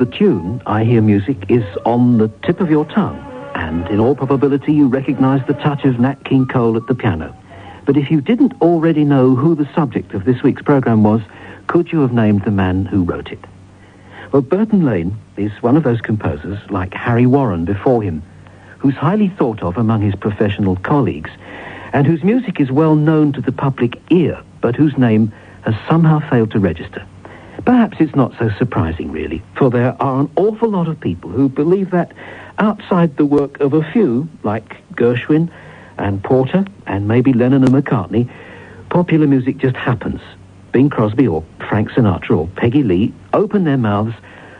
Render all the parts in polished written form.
the tune, I Hear Music, is on the tip of your tongue, and in all probability you recognise the touch of Nat King Cole at the piano. But if you didn't already know who the subject of this week's programme was, could you have named the man who wrote it? Well, Burton Lane is one of those composers, like Harry Warren before him, who's highly thought of among his professional colleagues, and whose music is well known to the public ear, but whose name has somehow failed to register. Perhaps it's not so surprising, really, for there are an awful lot of people who believe that outside the work of a few, like Gershwin and Porter and maybe Lennon and McCartney, popular music just happens. Bing Crosby or Frank Sinatra or Peggy Lee open their mouths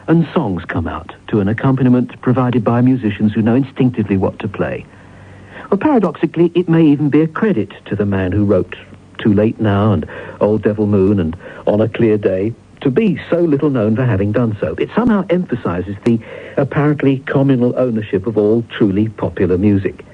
and songs come out to an accompaniment provided by musicians who know instinctively what to play. Well, paradoxically, it may even be a credit to the man who wrote Too Late Now and Old Devil Moon and On a Clear Day to be so little known for having done so. It somehow emphasises the apparently communal ownership of all truly popular music.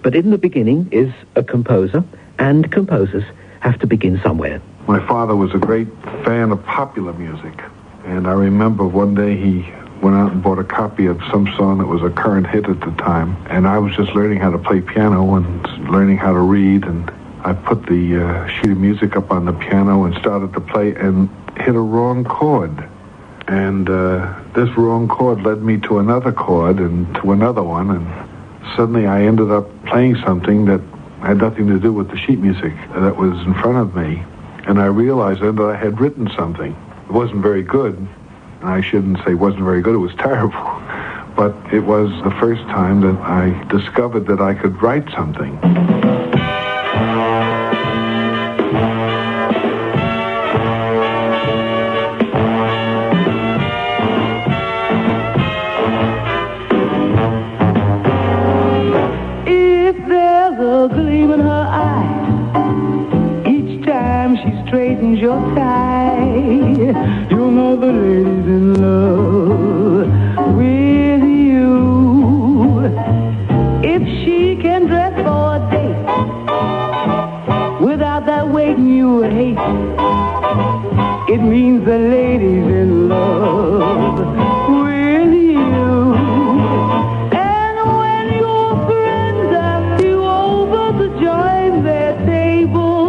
But in the beginning is a composer, and composers have to begin somewhere. My father was a great fan of popular music, and I remember one day he went out and bought a copy of some song that was a current hit at the time, and I was just learning how to play piano and learning how to read, and I put the sheet of music up on the piano and started to play and hit a wrong chord. And this wrong chord led me to another chord and to another one, and suddenly I ended up playing something that had nothing to do with the sheet music that was in front of me. And I realized then that I had written something. It wasn't very good. And I shouldn't say it wasn't very good, it was terrible. But it was the first time that I discovered that I could write something. Straightens your tie, you'll know the lady's in love with you. If she can dress for a date without that waiting you hate, it means the lady's in love with you. And when your friends ask you over to join their table,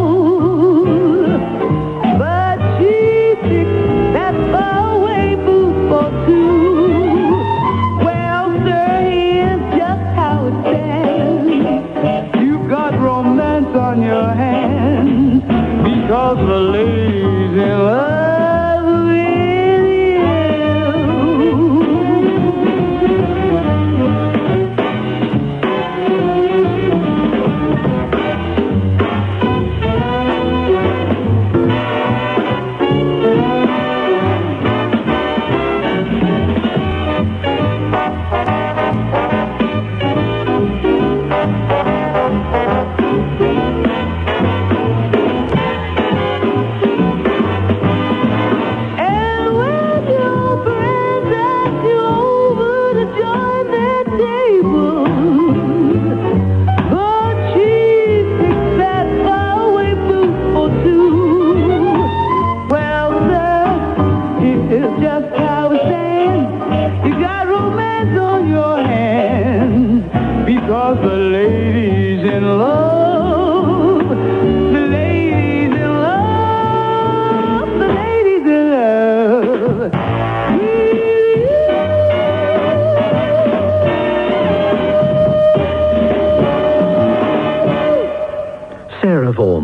on your hands, because the lady's in love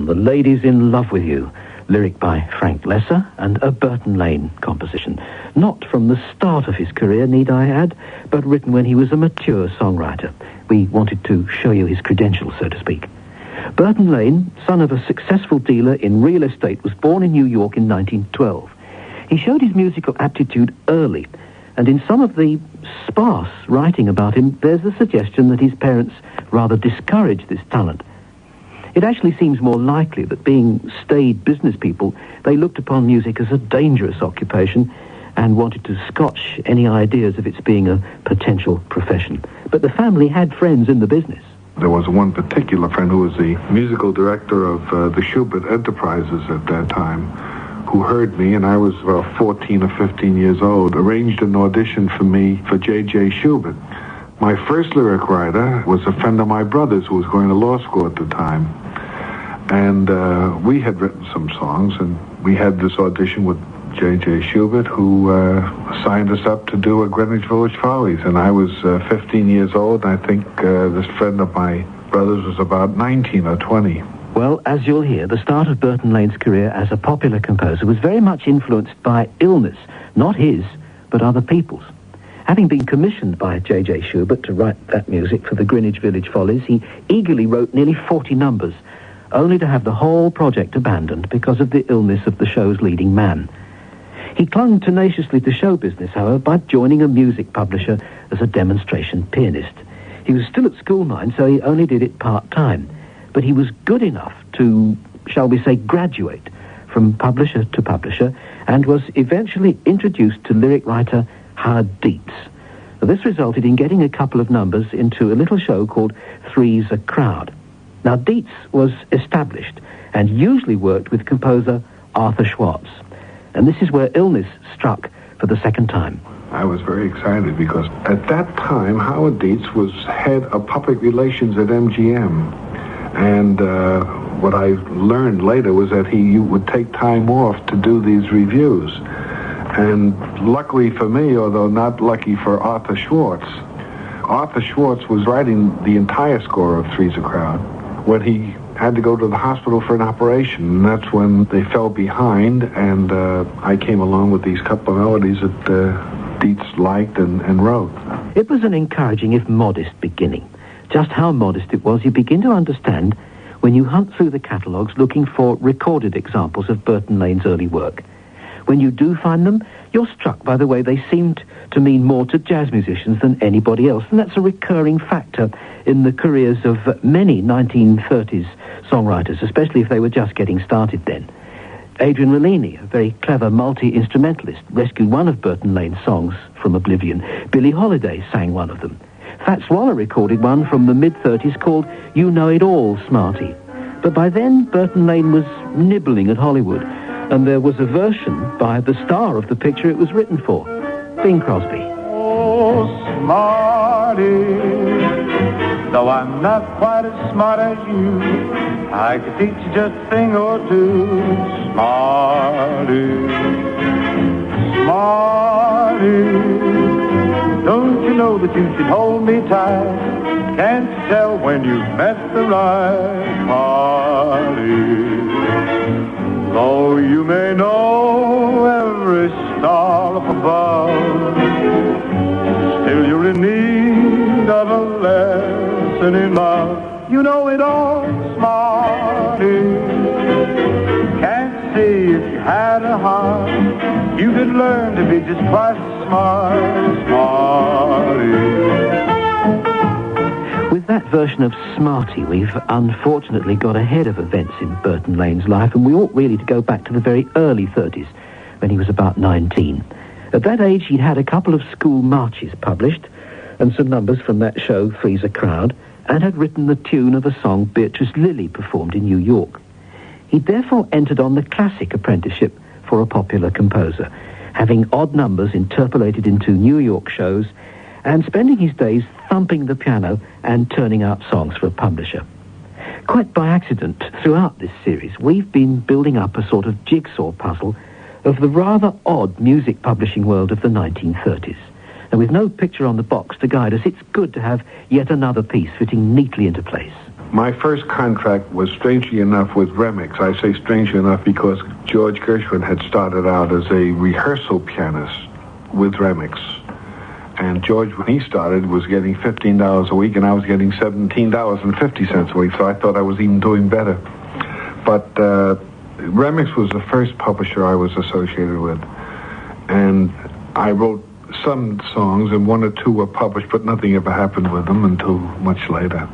with The Lady's in Love with You, lyric by Frank Lesser and a Burton Lane composition. Not from the start of his career, need I add, but written when he was a mature songwriter. We wanted to show you his credentials, so to speak. Burton Lane, son of a successful dealer in real estate, was born in New York in 1912. He showed his musical aptitude early, and in some of the sparse writing about him, there's a suggestion that his parents rather discouraged this talent. It actually seems more likely that being staid business people, they looked upon music as a dangerous occupation and wanted to scotch any ideas of its being a potential profession. But the family had friends in the business. There was one particular friend who was the musical director of the Schubert Enterprises at that time, who heard me, and I was about 14 or 15 years old, arranged an audition for me for J.J. Schubert. My first lyric writer was a friend of my brother's who was going to law school at the time. And we had written some songs, and we had this audition with J.J. Schubert, who signed us up to do a Greenwich Village Follies. And I was 15 years old, and I think this friend of my brother's was about 19 or 20. Well, as you'll hear, the start of Burton Lane's career as a popular composer was very much influenced by illness, not his, but other people's. Having been commissioned by J.J. Schubert to write that music for the Greenwich Village Follies, he eagerly wrote nearly 40 numbers, only to have the whole project abandoned because of the illness of the show's leading man. He clung tenaciously to show business, however, by joining a music publisher as a demonstration pianist. He was still at school mind, so he only did it part-time. But he was good enough to, shall we say, graduate from publisher to publisher, and was eventually introduced to lyric writer Howard Dietz. This resulted in getting a couple of numbers into a little show called Three's a Crowd. Now, Dietz was established and usually worked with composer Arthur Schwartz. And this is where illness struck for the second time. I was very excited because at that time, Howard Dietz was head of public relations at MGM. And what I learned later was that he would take time off to do these reviews. And luckily for me, although not lucky for Arthur Schwartz was writing the entire score of Three's a Crowd when he had to go to the hospital for an operation. And that's when they fell behind, and I came along with these couple of melodies that Dietz liked and wrote. It was an encouraging, if modest, beginning. Just how modest it was, you begin to understand when you hunt through the catalogues looking for recorded examples of Burton Lane's early work. When you do find them, you're struck by the way they seemed to mean more to jazz musicians than anybody else, and that's a recurring factor in the careers of many 1930s songwriters, especially if they were just getting started then. Adrian Rollini, a very clever multi-instrumentalist, rescued one of Burton Lane's songs from oblivion. Billie Holiday sang one of them. Fats Waller recorded one from the mid-30s called You Know It All, Smarty. But by then, Burton Lane was nibbling at Hollywood, and there was a version by the star of the picture it was written for, Bing Crosby. Oh, Smarty, though I'm not quite as smart as you, I could teach you just a thing or two. Smarty, Smarty, don't you know that you should hold me tight? Can't you tell when you've met the right party? Though you may know every star up above, still you're in need of a lesson in love. You know it all, Smarty. Can't see if you had a heart, you could learn to be just twice as smart, Smarty. With that version of Smarty, we've unfortunately got ahead of events in Burton Lane's life, and we ought really to go back to the very early 30s, when he was about 19. At that age, he'd had a couple of school marches published, and some numbers from that show, Three's a Crowd, and had written the tune of a song Beatrice Lillie performed in New York. He'd therefore entered on the classic apprenticeship for a popular composer, having odd numbers interpolated into New York shows, and spending his days thumping the piano and turning out songs for a publisher. Quite by accident, throughout this series, we've been building up a sort of jigsaw puzzle of the rather odd music publishing world of the 1930s. And with no picture on the box to guide us, it's good to have yet another piece fitting neatly into place. My first contract was, strangely enough, with Remix. I say strangely enough because George Gershwin had started out as a rehearsal pianist with Remix. And George, when he started, was getting $15 a week, and I was getting $17.50 a week, so I thought I was even doing better. But Remix was the first publisher I was associated with. And I wrote some songs, and one or two were published, but nothing ever happened with them until much later.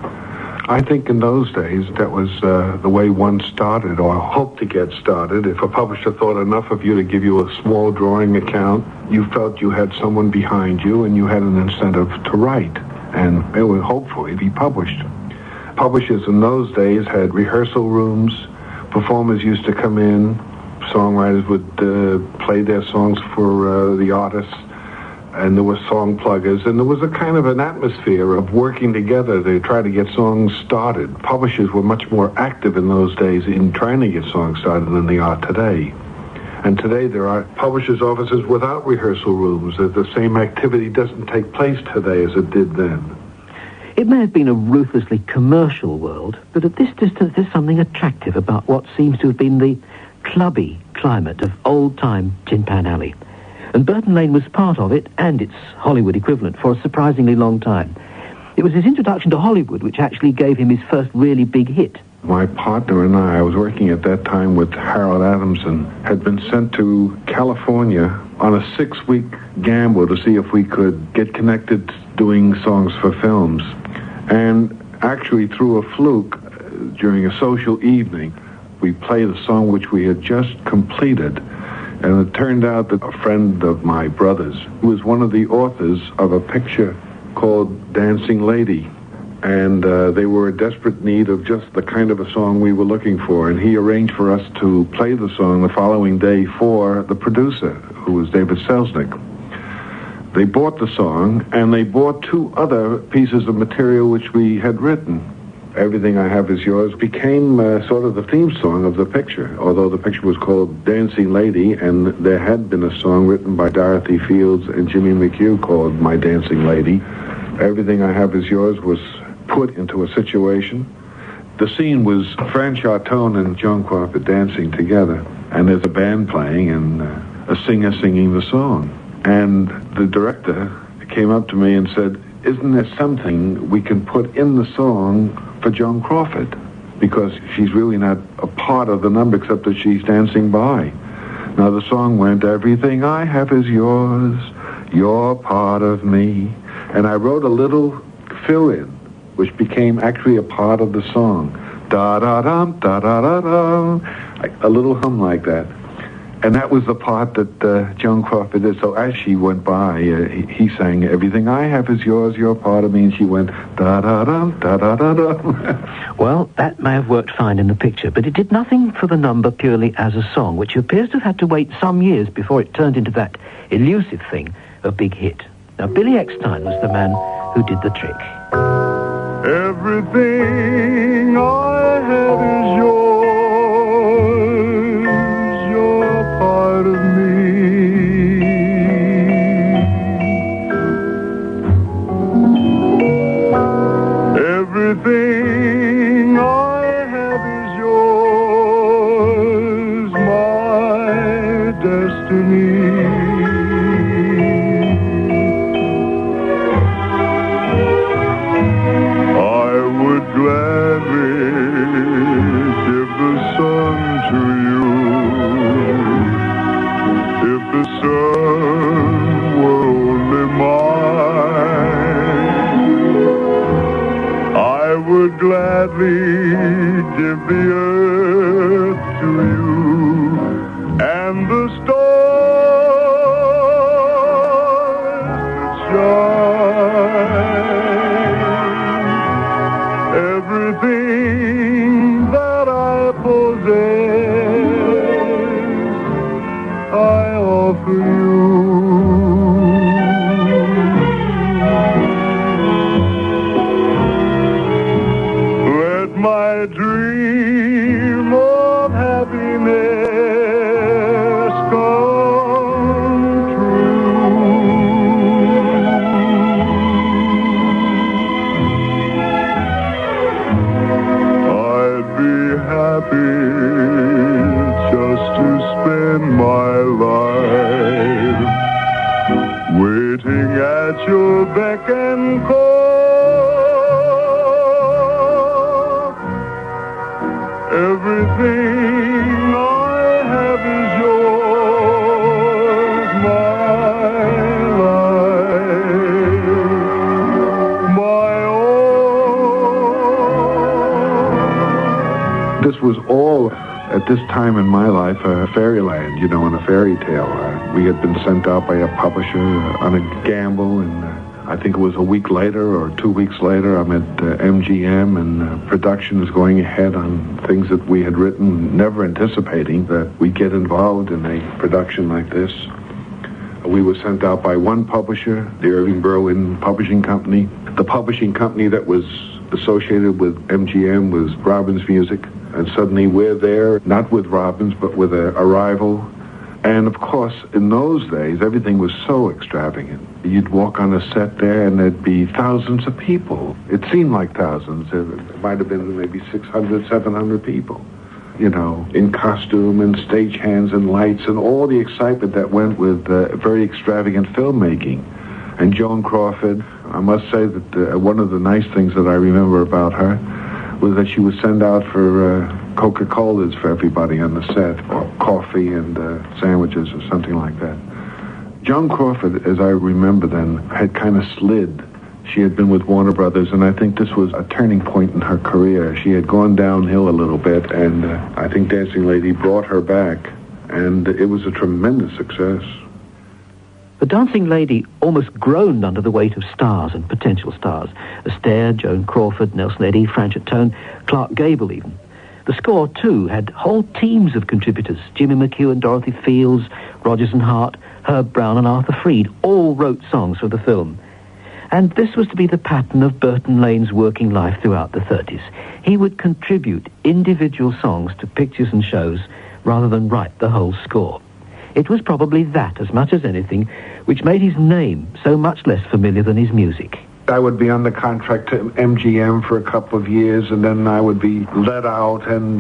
I think in those days, that was the way one started, or hoped to get started. If a publisher thought enough of you to give you a small drawing account, you felt you had someone behind you, and you had an incentive to write, and it would hopefully be published. Publishers in those days had rehearsal rooms. Performers used to come in, songwriters would play their songs for the artists, and there were song pluggers, and there was a kind of an atmosphere of working together to try to get songs started. Publishers were much more active in those days in trying to get songs started than they are today. And today there are publishers' offices without rehearsal rooms. The same activity doesn't take place today as it did then. It may have been a ruthlessly commercial world, but at this distance there's something attractive about what seems to have been the clubby climate of old-time Tin Pan Alley. And Burton Lane was part of it, and its Hollywood equivalent, for a surprisingly long time. It was his introduction to Hollywood which actually gave him his first really big hit. My partner and I was working at that time with Harold Adamson, had been sent to California on a 6-week gamble to see if we could get connected doing songs for films. And actually, through a fluke, during a social evening, we played a song which we had just completed. And it turned out that a friend of my brother's, who was one of the authors of a picture called Dancing Lady, and they were in desperate need of just the kind of a song we were looking for. And he arranged for us to play the song the following day for the producer, who was David Selznick. They bought the song, and they bought 2 other pieces of material which we had written. Everything I Have Is Yours became sort of the theme song of the picture, although the picture was called Dancing Lady, and there had been a song written by Dorothy Fields and Jimmy McHugh called My Dancing Lady. Everything I Have Is Yours was put into a situation. The scene was Fran Chartone and Joan Crawford dancing together, and there's a band playing and a singer singing the song. And the director came up to me and said, "Isn't there something we can put in the song for Joan Crawford? Because she's really not a part of the number except that she's dancing by." Now the song went, "Everything I have is yours, you're part of me." And I wrote a little fill-in, which became actually a part of the song. Da-da-dum, da-da-da-dum. A little hum like that. And that was the part that Joan Crawford did. So as she went by, he sang, "Everything I have is yours, you're part of me," and she went, da-da-dum, da-da-da-dum. Well, that may have worked fine in the picture, but it did nothing for the number purely as a song, which appears to have had to wait some years before it turned into that elusive thing, a big hit. Now, Billy Eckstine was the man who did the trick. Everything I have is yours, you're part of me. Everything I have is yours, my destiny. Gladly give the sun to you if the sun were only mine. I would gladly give the earth to you and the stars that shine. Everything that I possess, I offer you. Let my dream of happiness come true. Happy just to spend my life waiting at your beck and call. Everything I have is yours, my life, my all. This was all, at this time in my life, a fairyland, and a fairy tale. We had been sent out by a publisher on a gamble, and I think it was a week later or 2 weeks later, I'm at MGM, and production is going ahead on things that we had written, never anticipating that we'd get involved in a production like this. We were sent out by one publisher, the Irving Berlin Publishing Company. The publishing company that was associated with MGM was Robbins Music. And suddenly we're there, not with Robbins, but with a rival. And of course, in those days, everything was so extravagant. You'd walk on a set there and there'd be thousands of people. It seemed like thousands. It might have been maybe 600, 700 people, you know, in costume and stagehands and lights and all the excitement that went with very extravagant filmmaking. And Joan Crawford, I must say that one of the nice things that I remember about her was that she would send out for Coca-Colas for everybody on the set, or coffee and sandwiches or something like that. Joan Crawford, as I remember then, had kind of slid. She had been with Warner Brothers, and I think this was a turning point in her career. She had gone downhill a little bit, and I think Dancing Lady brought her back, and it was a tremendous success. The Dancing Lady almost groaned under the weight of stars and potential stars. Astaire, Joan Crawford, Nelson Eddy, Franchot Tone, Clark Gable even. The score, too, had whole teams of contributors. Jimmy McHugh, Dorothy Fields, Rodgers and Hart, Herb Brown and Arthur Freed all wrote songs for the film. And this was to be the pattern of Burton Lane's working life throughout the 30s. He would contribute individual songs to pictures and shows rather than write the whole score. It was probably that, as much as anything, which made his name so much less familiar than his music. I would be under contract to MGM for a couple of years, and then I would be let out and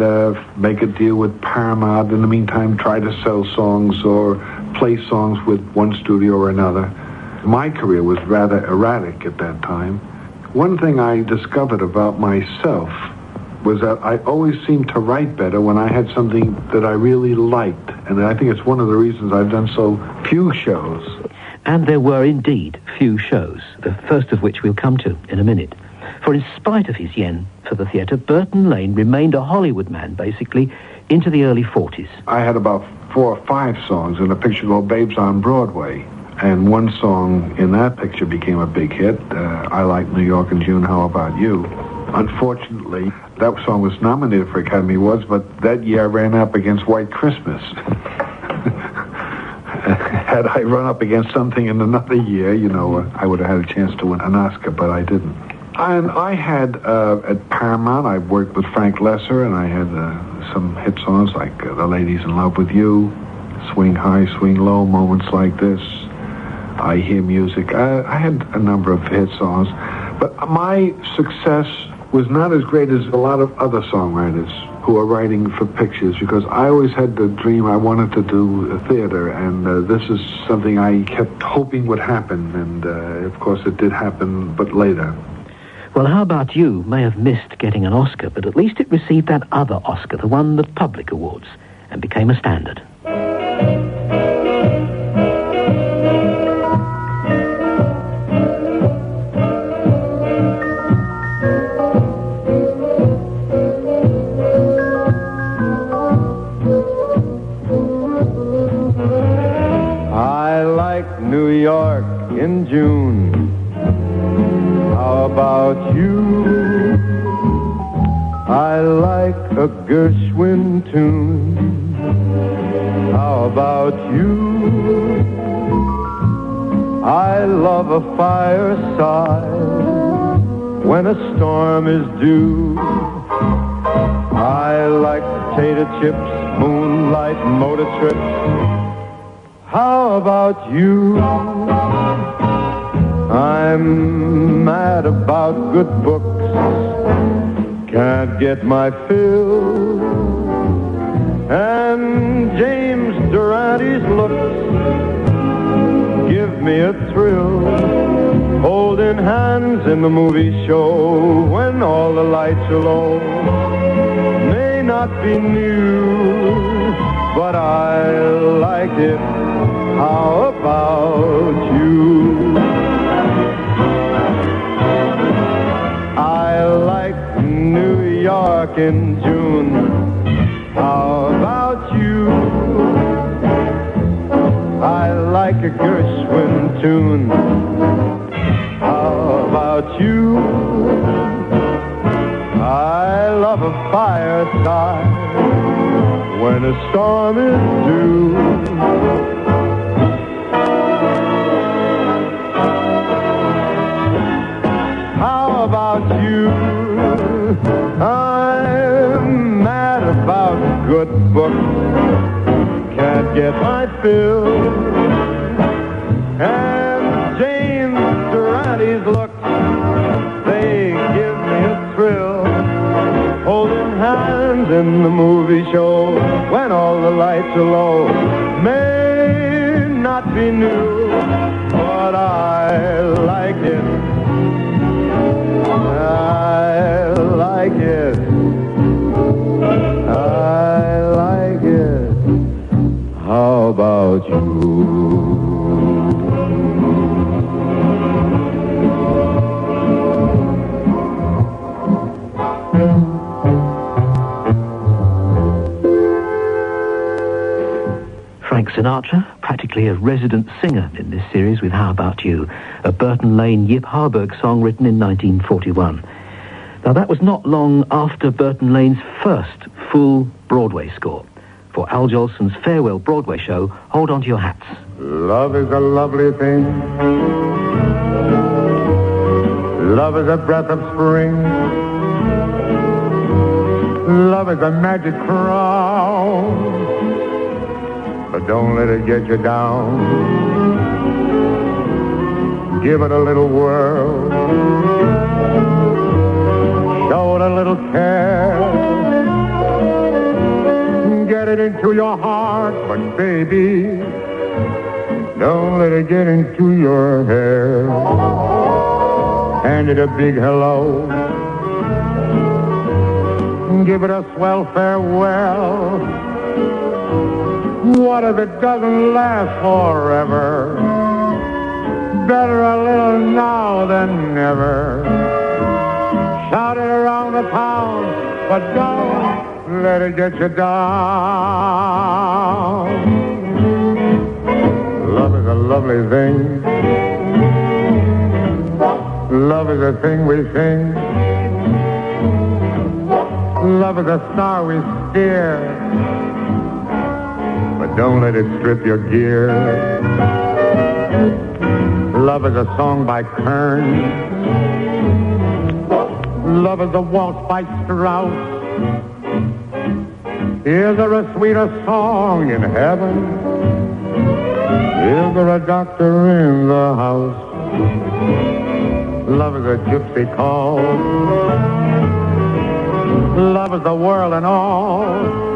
make a deal with Paramount. In the meantime, try to sell songs or play songs with one studio or another. My career was rather erratic at that time. One thing I discovered about myself was that I always seemed to write better when I had something that I really liked. And I think it's one of the reasons I've done so few shows. And there were indeed few shows, the first of which we'll come to in a minute. For in spite of his yen for the theatre, Burton Lane remained a Hollywood man, basically, into the early 40s. I had about 4 or 5 songs in a picture called Babes on Broadway. And one song in that picture became a big hit, I Like New York in June, How About You? Unfortunately, that song was nominated for Academy Awards, but that year I ran up against White Christmas. Had I run up against something in another year, you know, I would have had a chance to win an Oscar, but I didn't. And I had, at Paramount, I worked with Frank Lesser, and I had some hit songs like The Lady's in Love with You, Swing High, Swing Low, Moments Like This, I Hear Music. I had a number of hit songs, but my success was not as great as a lot of other songwriters who are writing for pictures, because I always had the dream I wanted to do theater, and this is something I kept hoping would happen, and of course it did happen, but later. Well, How About You may have missed getting an Oscar, but at least it received that other Oscar, the one the public awards, and became a standard. New York in June. How about you? I like a Gershwin tune. How about you? I love a fireside when a storm is due. I like potato chips, moonlight, motor trips. How about you? I'm mad about good books, can't get my fill. And James Durante's looks give me a thrill. Holding hands in the movie show when all the lights are low may not be new, but I like it. How about you? I like New York in June. How about you? I like a Gershwin tune. you. I love a fireside when a storm is due. How about you? I'm mad about good books, can't get my fill. And James Durrante's looks, they give me a thrill. Holding hands in the movie show when all the lights are low may not be new, but I like it. I like it. I like it. How about you? Frank Sinatra, practically a resident singer in this series with How About You, a Burton Lane Yip Harburg song written in 1941. Now, that was not long after Burton Lane's first full Broadway score. For Al Jolson's farewell Broadway show, Hold On To Your Hats. Love is a lovely thing. Love is a breath of spring. Love is a magic crown. But don't let it get you down. Give it a little whirl. Show it a little care. Get it into your heart, but baby, don't let it get into your hair. Hand it a big hello. Give it a swell farewell. What if it doesn't last forever? Better a little now than never. Shout it around the town, but don't let it get you down. Love is a lovely thing. Love is a thing we sing. Love is a star we steer. But don't let it strip your gear. Love is a song by Kern. Love is a waltz by Strauss. Is there a sweeter song in heaven? Is there a doctor in the house? Love is a gypsy call. Love is the world and all.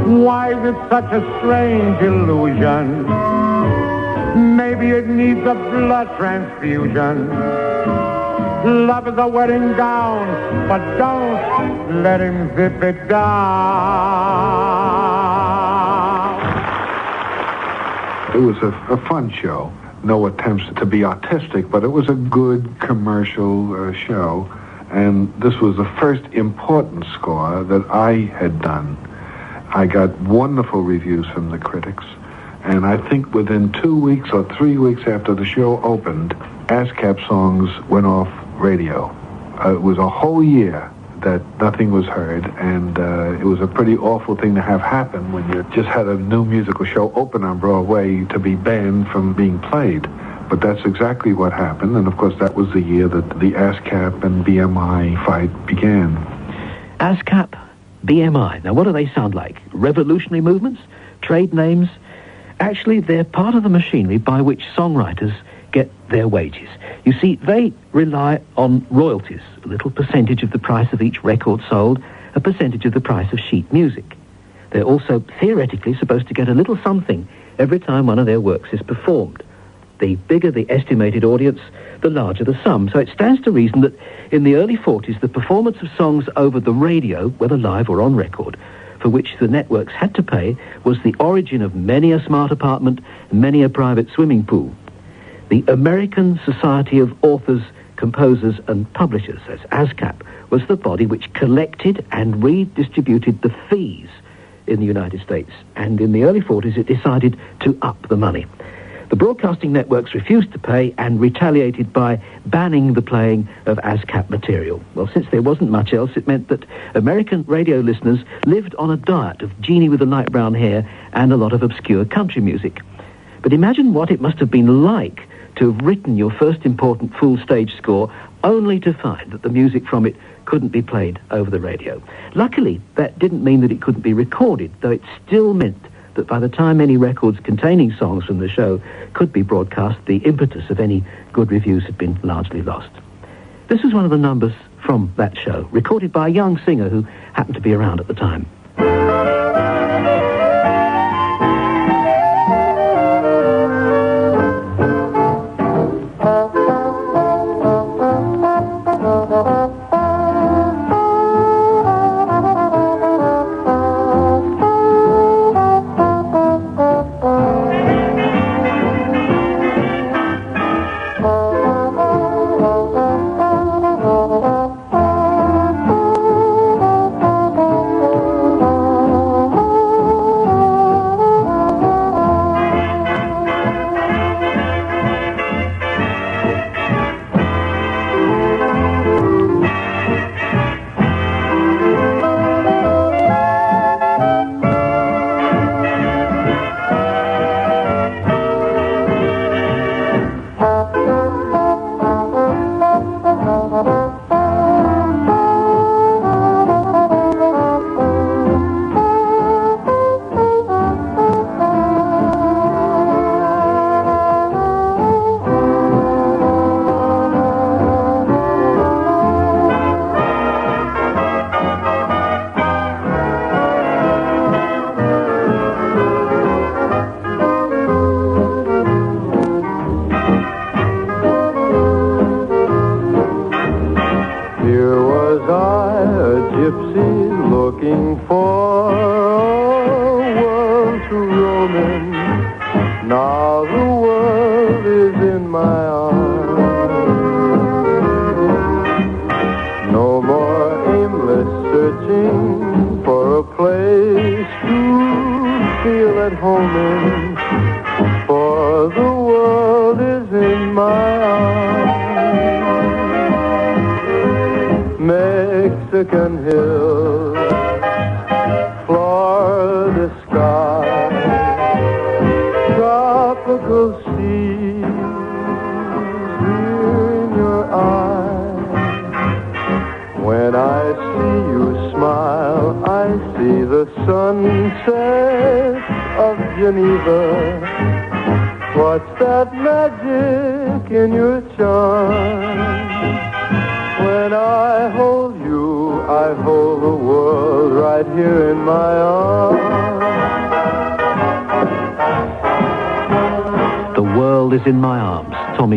Why is it such a strange illusion? Maybe it needs a blood transfusion. Love is a wedding gown, but don't let him zip it down. It was a fun show. No attempts to be artistic, but it was a good commercial show. And this was the first important score that I had done. I got wonderful reviews from the critics. And I think within 2 weeks or 3 weeks after the show opened, ASCAP songs went off radio. It was a whole year that nothing was heard, and it was a pretty awful thing to have happen when you just had a new musical show open on Broadway to be banned from being played. But that's exactly what happened, and of course that was the year that the ASCAP and BMI fight began. ASCAP, BMI. Now, what do they sound like? Revolutionary movements? Trade names? Actually, they're part of the machinery by which songwriters get their wages. You see, they rely on royalties, a little percentage of the price of each record sold, a percentage of the price of sheet music. They're also theoretically supposed to get a little something every time one of their works is performed. The bigger the estimated audience, the larger the sum. So it stands to reason that in the early 40s, the performance of songs over the radio, whether live or on record, for which the networks had to pay, was the origin of many a smart apartment and many a private swimming pool. The American Society of Authors, Composers and Publishers, as ASCAP, was the body which collected and redistributed the fees in the United States. And in the early 40s, it decided to up the money. The broadcasting networks refused to pay and retaliated by banning the playing of ASCAP material. Well, since there wasn't much else, it meant that American radio listeners lived on a diet of Jeannie with the light brown hair and a lot of obscure country music. But imagine what it must have been like to have written your first important full stage score only to find that the music from it couldn't be played over the radio. Luckily, that didn't mean that it couldn't be recorded, though it still meant that by the time any records containing songs from the show could be broadcast, the impetus of any good reviews had been largely lost. This was one of the numbers from that show, recorded by a young singer who happened to be around at the time.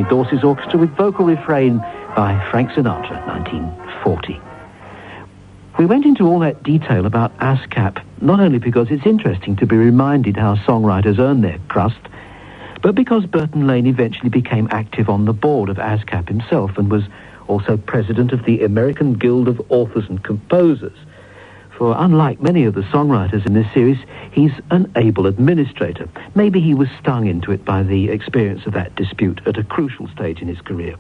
Dorsey's Orchestra with vocal refrain by Frank Sinatra, 1940. We went into all that detail about ASCAP not only because it's interesting to be reminded how songwriters earn their crust, but because Burton Lane eventually became active on the board of ASCAP himself and was also president of the American Guild of Authors and Composers. For unlike many of the songwriters in this series, he's an able administrator. Maybe he was stung into it by the experience of that dispute at a crucial stage in his career.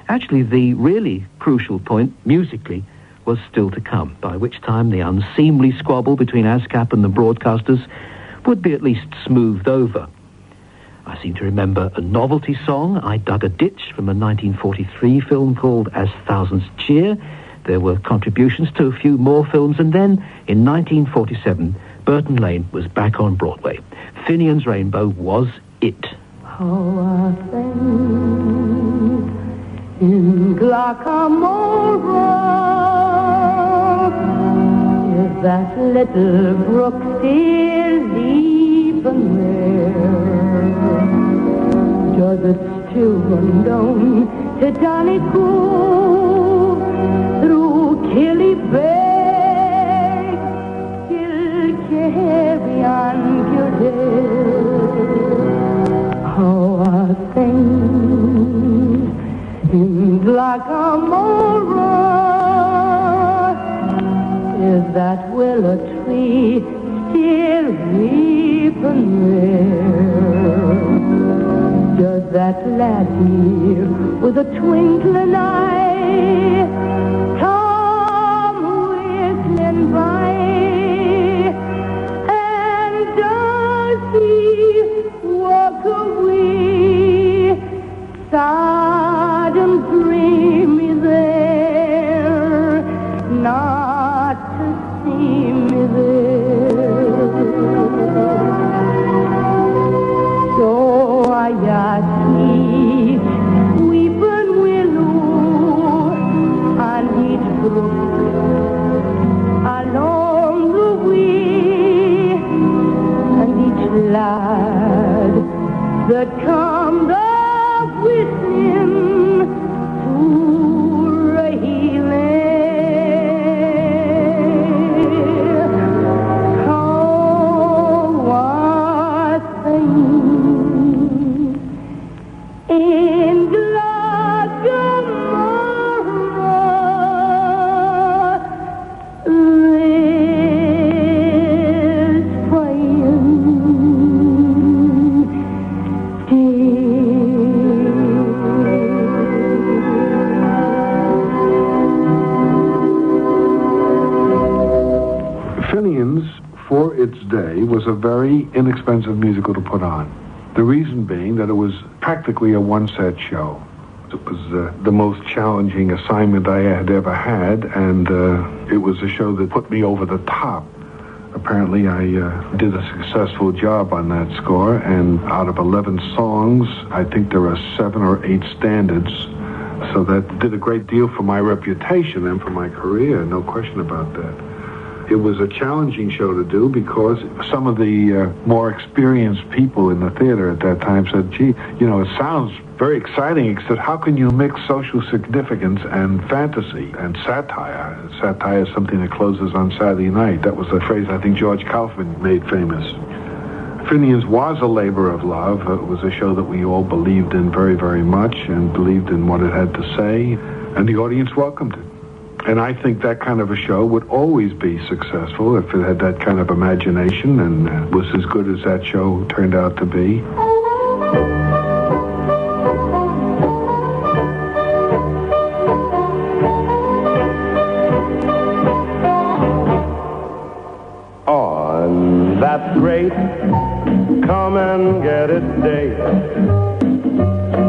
Actually, the really crucial point, musically, was still to come, by which time the unseemly squabble between ASCAP and the broadcasters would be at least smoothed over. I seem to remember a novelty song, I Dug a Ditch, from a 1943 film called As Thousands Cheer. There were contributions to a few more films, and then, in 1947, Burton Lane was back on Broadway. Finians Rainbow was it. How are things in Glockamora? Is that little brook still leaping there? Does it still run down to Donegal through Killybeck, Kilkerry and Kildare? How are things in Glockamora? Is that willow tree still weeping there? Does that lad here with a twinkling eye come whistling by? And does he walk away sad and dreamy there, not to see me there? So I ask each weeping willow and each brook along the way, and each lad that comes up with him to Rahileh. How are things in Glasgow? This fine Finians, for its day, was a very inexpensive musical to put on. The reason being that it was practically a one-set show. It was the most challenging assignment I had ever had, and it was a show that put me over the top. Apparently, I did a successful job on that score, and out of 11 songs, I think there are 7 or 8 standards. So that did a great deal for my reputation and for my career, no question about that. It was a challenging show to do because some of the more experienced people in the theater at that time said, gee, you know, it sounds very exciting, except how can you mix social significance and fantasy and satire? Satire is something that closes on Saturday night. That was a phrase I think George Kaufman made famous. Finians was a labor of love. It was a show that we all believed in very, very much and believed in what it had to say, and the audience welcomed it. And I think that kind of a show would always be successful if it had that kind of imagination and was as good as that show turned out to be. On that great come and get it day,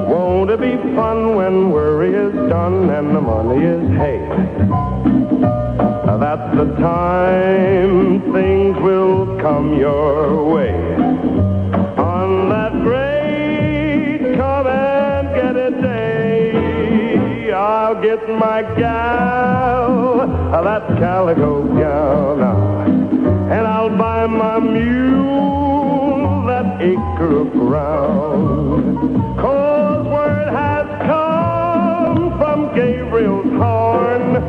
won't it be fun when worry is done and the money is hay? That's the time things will come your way. On that great come and get it day, I'll get my gal, that calico gal now, and I'll buy my mule that acre of ground. 'Cause word has come from Gabriel's horn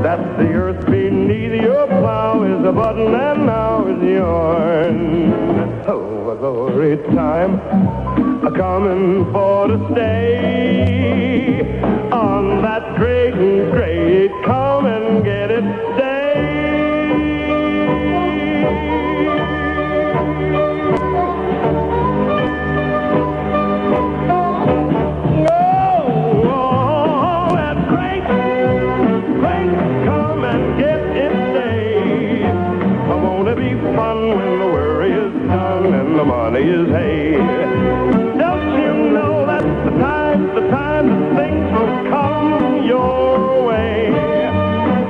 that the earth beneath your plow is a button and now is yourn. Oh, a glory time a-coming for to stay on that great and great come and get it day. The money is hay. Don't you know that's the time that things will come your way?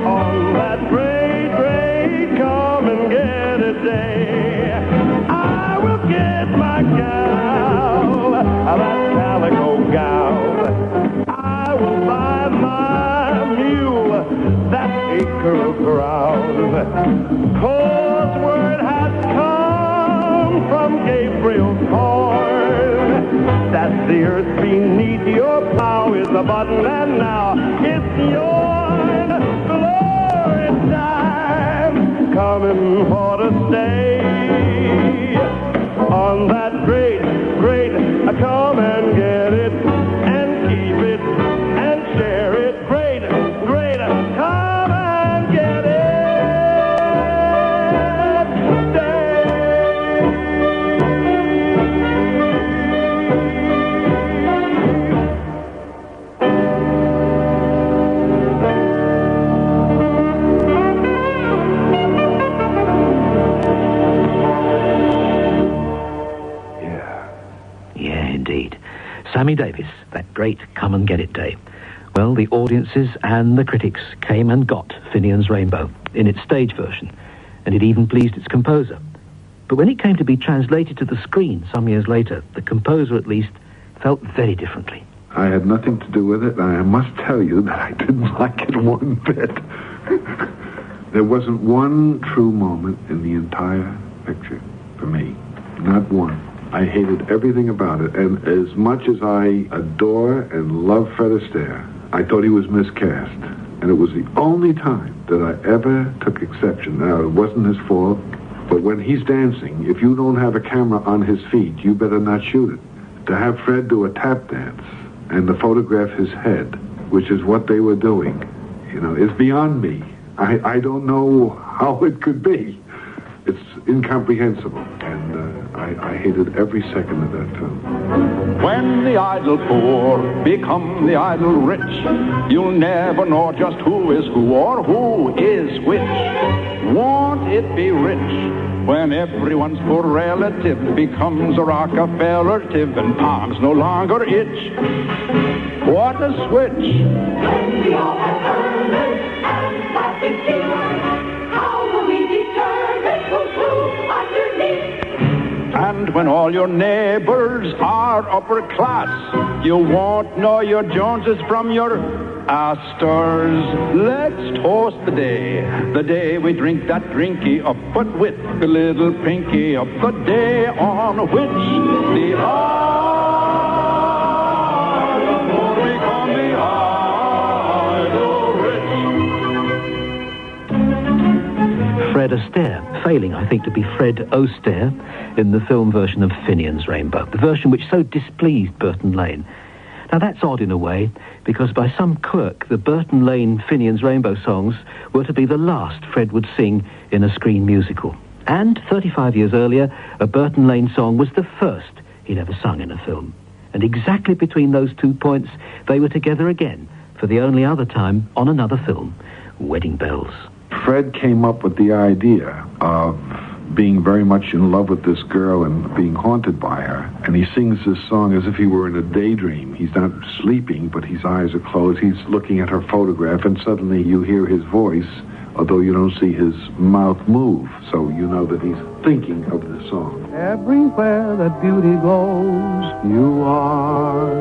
On that great, great come and get it day, I will get my gal, that calico gal. I will buy my mule that acre of ground. 'Cause word has come from Gabriel's horn that the earth beneath your plow is a button and now it's yourn. Glory time coming for to stay on that great, great come and get it and keep it and share it. Great, great come and get it. Sammy Davis, that great Come and Get It day. Well, the audiences and the critics came and got Finians Rainbow in its stage version, and it even pleased its composer. But when it came to be translated to the screen some years later, the composer at least felt very differently. I had nothing to do with it, and I must tell you that I didn't like it one bit. There wasn't one true moment in the entire picture for me. Not one. I hated everything about it, and as much as I adore and love Fred Astaire, I thought he was miscast. And it was the only time that I ever took exception. Now, it wasn't his fault, but when he's dancing, if you don't have a camera on his feet, you better not shoot it. To have Fred do a tap dance and to photograph his head, which is what they were doing, is beyond me. I don't know how it could be. It's incomprehensible, and I hated every second of that film. When the idle poor become the idle rich, you'll never know just who is who or who is which. Won't it be rich when everyone's poor relative becomes a Rockefeller-tive and palms no longer itch? What a switch! When we all have earned it and that is secure, how will we determine who's who underneath? And when all your neighbors are upper class, you won't know your Joneses from your Astors. Let's toast the day we drink that drinky up, but with the little pinky up, the day on which the idle poor become the idle rich. Fred Astaire, failing, I think, to be Fred Astaire in the film version of Finians Rainbow, the version which so displeased Burton Lane. Now, that's odd in a way, because by some quirk, the Burton Lane Finians Rainbow songs were to be the last Fred would sing in a screen musical. And 35 years earlier, a Burton Lane song was the first he'd ever sung in a film. And exactly between those 2 points, they were together again for the only other time on another film, Wedding Bells. Fred came up with the idea of being very much in love with this girl and being haunted by her. And he sings this song as if he were in a daydream. He's not sleeping, but his eyes are closed. He's looking at her photograph, and suddenly you hear his voice, although you don't see his mouth move. So you know that he's thinking of the song. Everywhere that beauty goes, you are.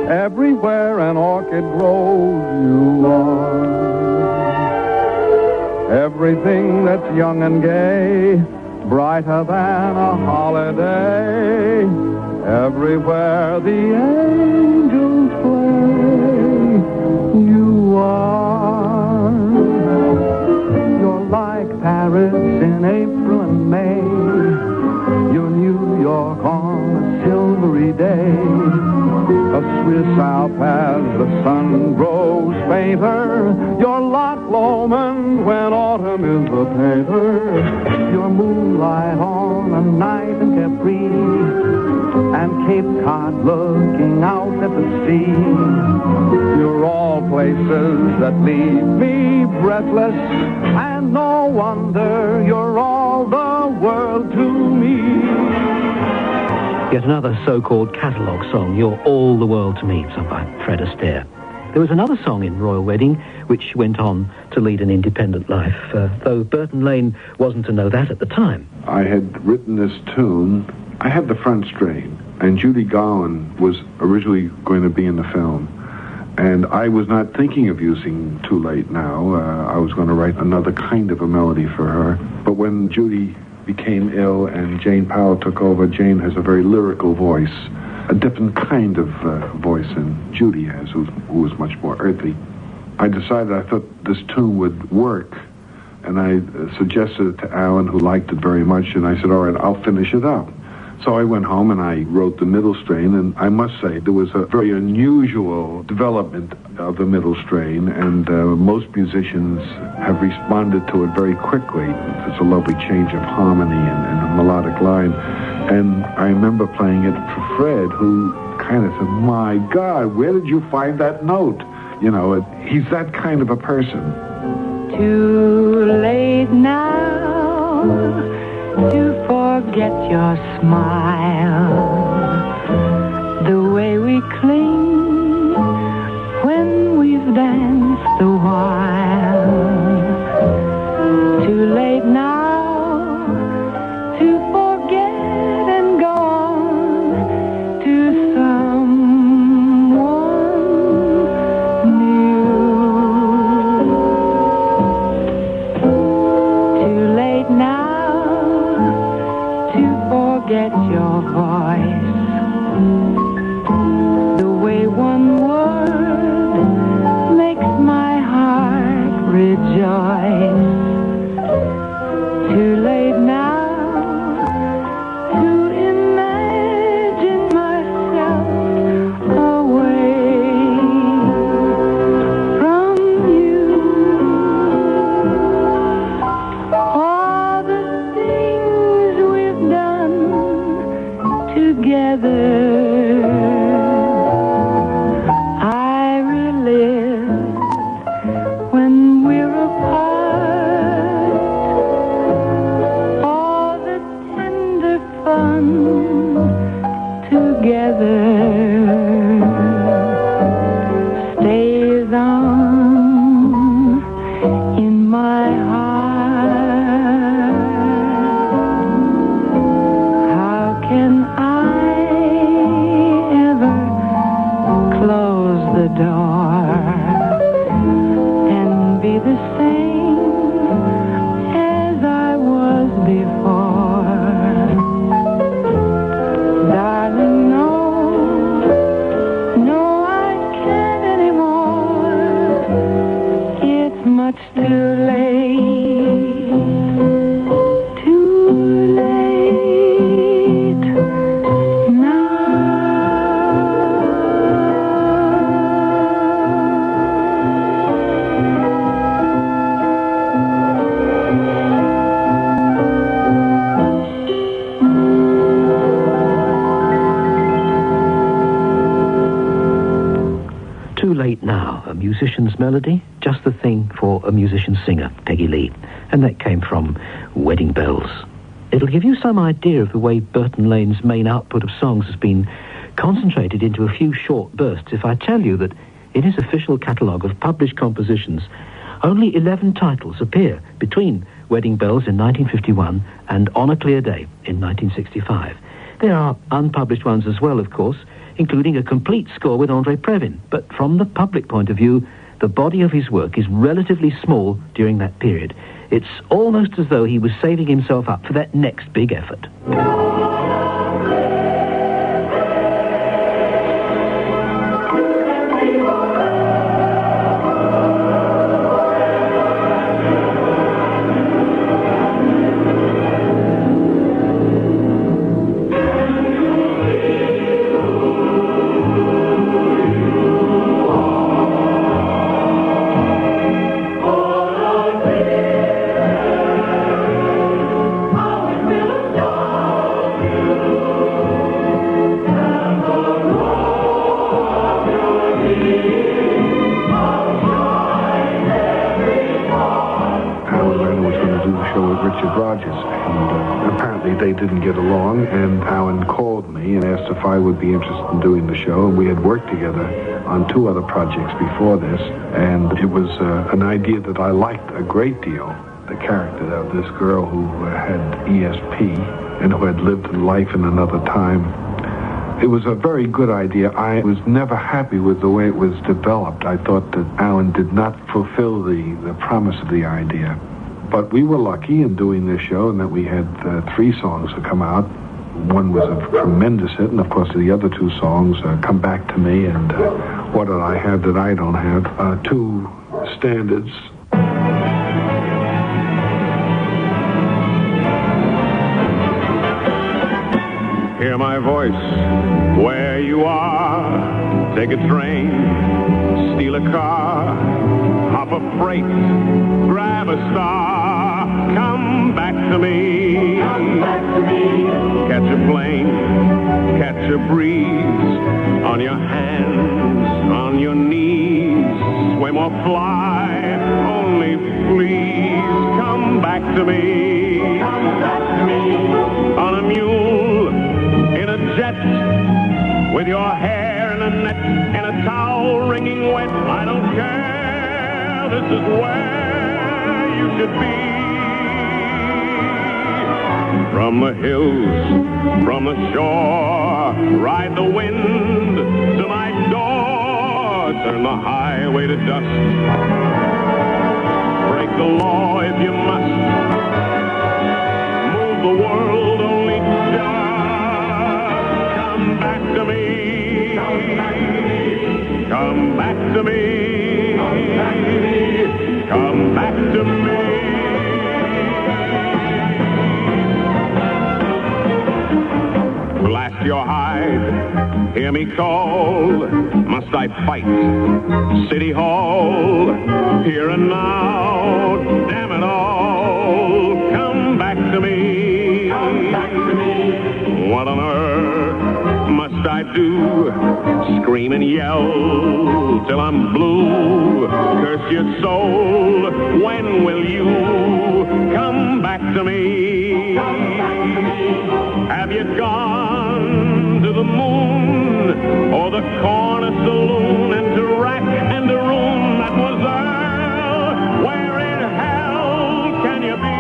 Everywhere an orchid grows, you are. Everything that's young and gay, brighter than a holiday. Everywhere the angels play, you are. You're like Paris in April and May. You're New York on a silvery day. A Swiss Alp as the sun grows fainter. You're Loch Lomond when autumn is a painter. You're moonlight on a night in Capri, and Cape Cod looking out at the sea. You're all places that leave me breathless, and no wonder you're all the world to me. Yet another so-called catalogue song, You're All the World to Me, sung by Fred Astaire. There was another song in Royal Wedding which went on to lead an independent life, though Burton Lane wasn't to know that at the time. I had written this tune. I had the front strain, and Judy Garland was originally going to be in the film. And I was not thinking of using Too Late Now. I was going to write another kind of a melody for her. But when Judy became ill and Jane Powell took over, Jane has a very lyrical voice, a different kind of voice than Judy has, who was much more earthy. I decided I thought this tune would work, and I suggested it to Alan, who liked it very much, and I said, all right, I'll finish it up. So I went home and I wrote the middle strain, and I must say there was a very unusual development of the middle strain, and most musicians have responded to it very quickly. It's a lovely change of harmony and a melodic line. And I remember playing it for Fred, who kind of said, my God, where did you find that note? You know, he's that kind of a person. Too late now to forget your smile. we've danced a while. Too late now to forget and go on to someone new. Too late now to forget your voice. The way one word makes my heart rejoice. Too late now to imagine myself away from you. All the things we've done together I relive when we're apart. All the tender fun together stays on in my heart. How can I ever close the door and be the same as I was before? Darling, no, I can't anymore. It's much too late, too late now. Too Late Now, a musician's melody, just the thing for a musician singer, Peggy Lee. And that came from Wedding Bells. It'll give you some idea of the way Burton Lane's main output of songs has been concentrated into a few short bursts if I tell you that in his official catalogue of published compositions, only 11 titles appear between Wedding Bells in 1951 and On a Clear Day in 1965. There are unpublished ones as well, of course, including a complete score with Andre Previn. But from the public point of view, the body of his work is relatively small during that period. It's almost as though he was saving himself up for that next big effort. They didn't get along, and Alan called me and asked if I would be interested in doing the show. And we had worked together on 2 other projects before this, and it was an idea that I liked a great deal. The character of this girl who had ESP and who had lived life in another time. It was a very good idea. I was never happy with the way it was developed. I thought that Alan did not fulfill the promise of the idea. But we were lucky in doing this show in that we had 3 songs to come out. One was a tremendous hit, and of course the other 2 songs, Come Back to Me and What Did I Have That I Don't Have, 2 standards. Hear my voice where you are. Take a train, steal a car, hop a freight, grab a star. Come back to me. Come back to me. Catch a plane, catch a breeze. On your hands, on your knees. Swim or fly, only please come back to me. Come back to me. On a mule, in a jet, with your hair in a net, in a towel wringing wet. I don't care this is where you should be. From the hills, from the shore, ride the wind to my door. Turn the highway to dust. Break the law if you must. Move the world only just. Come back to me. Come back to me. Come back to me. Blast your hide, hear me call. Must I fight City Hall? Here and now, damn it all. Come back to me. Come back to me. What on earth must I do? Scream and yell till I'm blue. Curse your soul, when will you come back to me? Have you gone to the moon or the corner saloon and to rack and to room, mademoiselle? Where in hell can you be?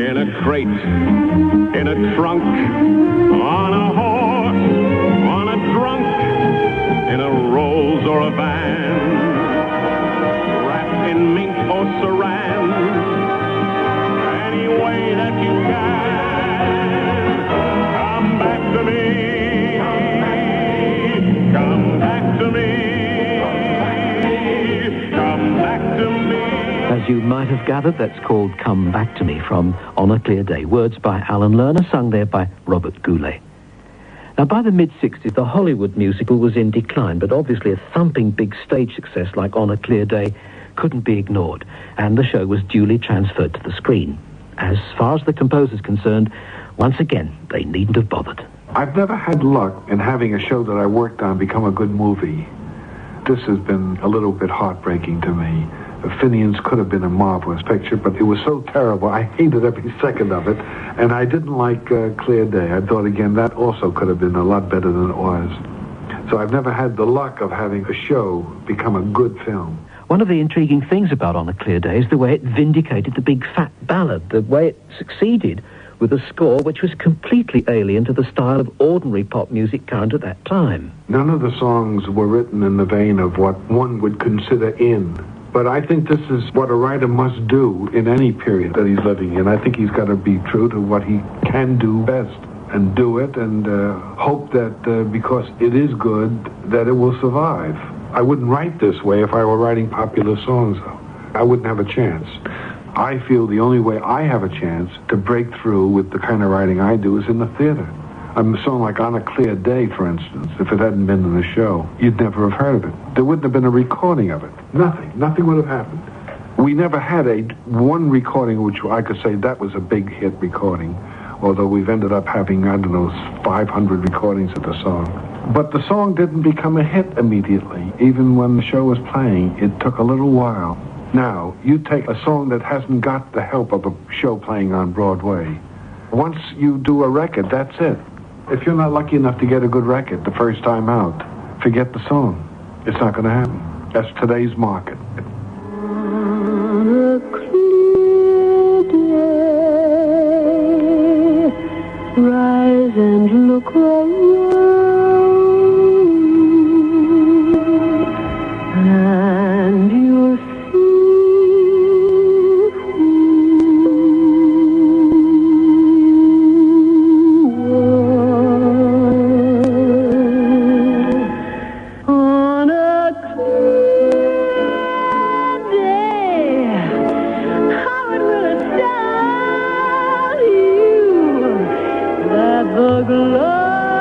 In a crate, in a trunk, on a horse, on a drunk, in a Rolls or a van, wrapped in mink or saran, any way that you can. Come back to me. Come back to me. Come back to me. As you might have gathered, that's called Come Back to Me from On a Clear Day. Words by Alan Lerner, sung there by Robert Goulet. Now, by the mid-60s, the Hollywood musical was in decline, but obviously a thumping big stage success like On a Clear Day couldn't be ignored, and the show was duly transferred to the screen. As far as the composer's concerned, once again, they needn't have bothered. I've never had luck in having a show that I worked on become a good movie. This has been a little bit heartbreaking to me. Finians could have been a marvelous picture, but it was so terrible. I hated every second of it, and I didn't like Clear Day. I thought, again, that also could have been a lot better than it was. So I've never had the luck of having a show become a good film. One of the intriguing things about On a Clear Day is the way it vindicated the big fat ballad, the way it succeeded with a score which was completely alien to the style of ordinary pop music current at that time. None of the songs were written in the vein of what one would consider in. But I think this is what a writer must do in any period that he's living in. I think he's got to be true to what he can do best and do it and hope that because it is good, that it will survive. I wouldn't write this way if I were writing popular songs, though. I wouldn't have a chance. I feel the only way I have a chance to break through with the kind of writing I do is in the theater. A song like On a Clear Day, for instance, if it hadn't been in the show, you'd never have heard of it. There wouldn't have been a recording of it. Nothing would have happened. We never had one recording which I could say that was a big hit recording, although we've ended up having, 500 recordings of the song. But the song didn't become a hit immediately. Even when the show was playing, it took a little while. Now, you take a song that hasn't got the help of a show playing on Broadway. Once you do a record, that's it. If you're not lucky enough to get a good record the first time out, forget the song. It's not going to happen. That's today's market. On a clear day, rise and look around, and you'll the glow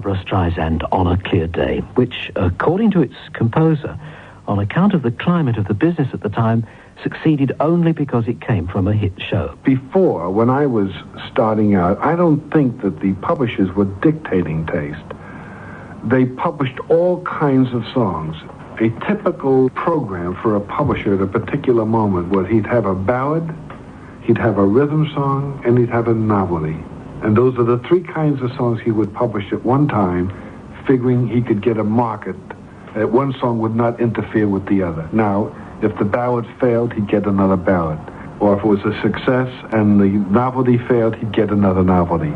Barbra Streisand, On a Clear Day, which, according to its composer, on account of the climate of the business at the time, succeeded only because it came from a hit show. Before, when I was starting out, I don't think that the publishers were dictating taste. They published all kinds of songs. A typical program for a publisher at a particular moment was he'd have a ballad, he'd have a rhythm song, and he'd have a novelty. And those are the three kinds of songs he would publish at one time, figuring he could get a market, that one song would not interfere with the other. Now, if the ballad failed, he'd get another ballad. Or if it was a success and the novelty failed, he'd get another novelty.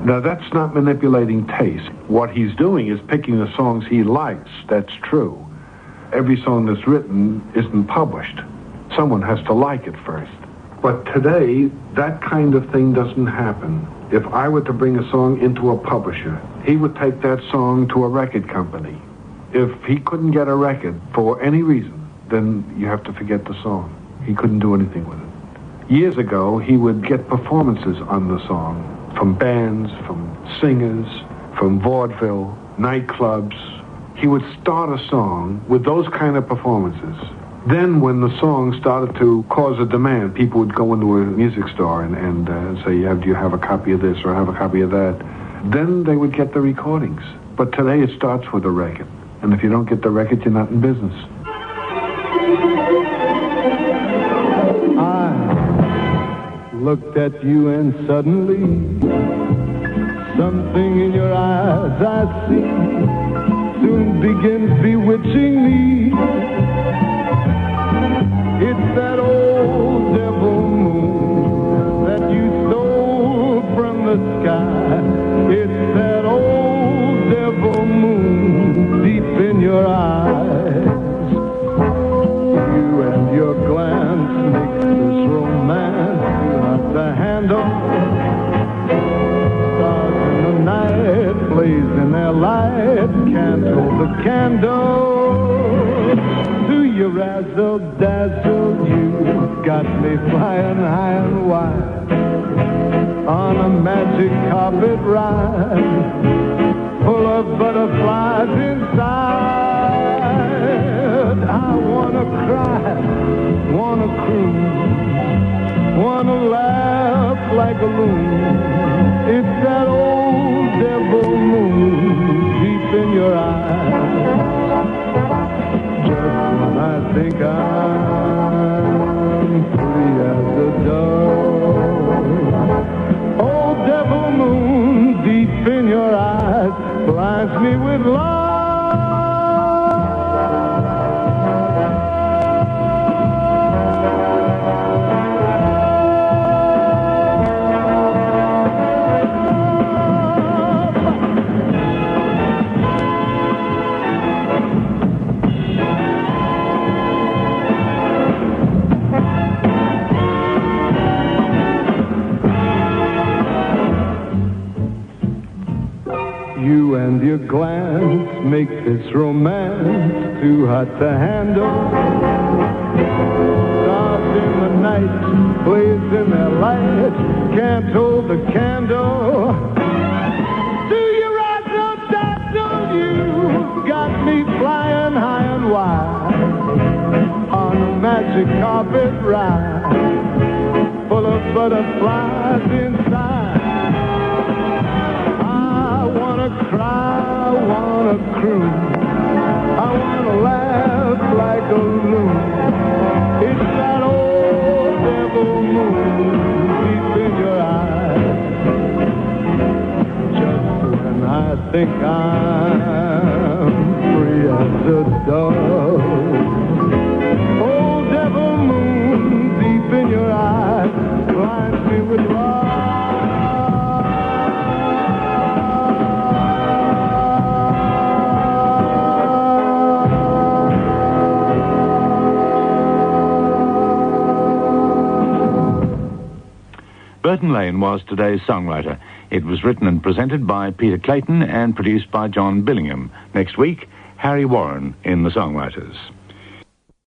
Now, that's not manipulating taste. What he's doing is picking the songs he likes. That's true. Every song that's written isn't published. Someone has to like it first. But today, that kind of thing doesn't happen. If I were to bring a song into a publisher, he would take that song to a record company. If he couldn't get a record for any reason, then you have to forget the song. He couldn't do anything with it. Years ago, he would get performances on the song from bands, from singers, from vaudeville, nightclubs. He would start a song with those kind of performances. Then when the song started to cause a demand, people would go into a music store and say, do you have a copy of this or have a copy of that? Then they would get the recordings. But today it starts with a record. And if you don't get the record, you're not in business. I looked at you and suddenly something in your eyes I see soon begins bewitching me. It's that old devil moon that you stole from the sky. It's that old devil moon deep in your eyes. You and your glance make this romance not the handle. Stars in the night blaze in their light, can't hold the candle. You razzle dazzle, you got me flying high and wide on a magic carpet ride full of butterflies inside. I wanna cry, wanna croon, wanna laugh like a loon. It's that old devil moon deep in your eyes. I think I'm free as a dove. Old devil moon deep in your eyes blinds me with love. You and your glance make this romance too hot to handle. Stars in the night blaze in their light, can't hold the candle. Do you razzle dazzle? You got me flying high and wide on a magic carpet ride full of butterflies inside. Cry, I wanna croon, I wanna laugh like a loon. It's that old devil moon deep in your eyes. Just when I think I'm free as a dove, old devil moon deep in your eyes blinds me with love. Burton Lane was today's songwriter. It was written and presented by Peter Clayton and produced by John Billingham. Next week, Harry Warren in The Songwriters.